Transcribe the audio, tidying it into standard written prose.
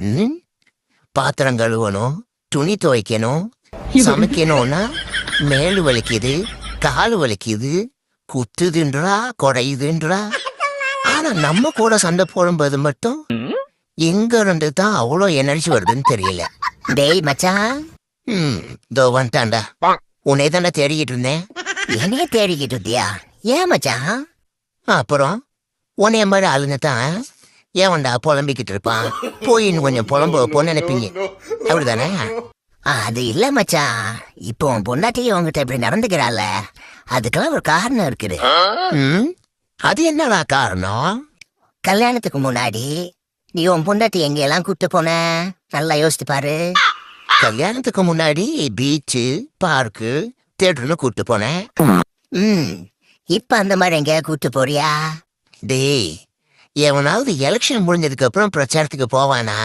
ம் பாத்திரம் கழுவணும், துணி துவைக்கணும், சமைக்கணும்னா மேலு வலிக்குது, காலு வலிக்குது, குத்துதுன்றா, குறையுதுன்றா. ஆனா நம்ம கூட சண்டை போடும்போது மட்டும் எங்க இருந்து தான் அவ்வளோ எனர்ஜி வருதுன்னு தெரியல. டேய் மச்சான், இதோ வந்துட்டான்டா. உன்னை தானே தேடிக்கிட்டு இருந்தேன். என்னைய தேடிக்கிட்டு இருந்தியா? ஏன் மச்சான்? அப்புறம் உன்னைய மாதிரி ஆளுங்க தான் ஏவன்டா புலம்பிக்கிட்டு இருப்பான், போய் இன்னும் கொஞ்சம் புலம்பு பொண்ணு நினைப்பீங்க, அப்படிதானே? அது இல்ல மச்சான், இப்போ உன் பொண்டாட்டி உங்ககிட்ட இப்படி நடந்துக்கிறாள், அதுக்கெல்லாம் ஒரு காரணம் இருக்குது. ம் அது என்னடா காரணம்? கல்யாணத்துக்கு முன்னாடி நீ உன் பொண்டாட்டி எங்கெல்லாம் கூட்டு போன? நல்லா யோசித்து பாரு. கல்யாணத்துக்கு முன்னாடி பீச்சு, பார்க்கு, தேட்டர்னு கூட்டு போனேன். இப்ப அந்த மாதிரி எங்க கூட்டு போறியா? டேய், எவனாவது எலெக்ஷன் முடிஞ்சதுக்கு அப்புறம் பிரச்சாரத்துக்கு போவானா?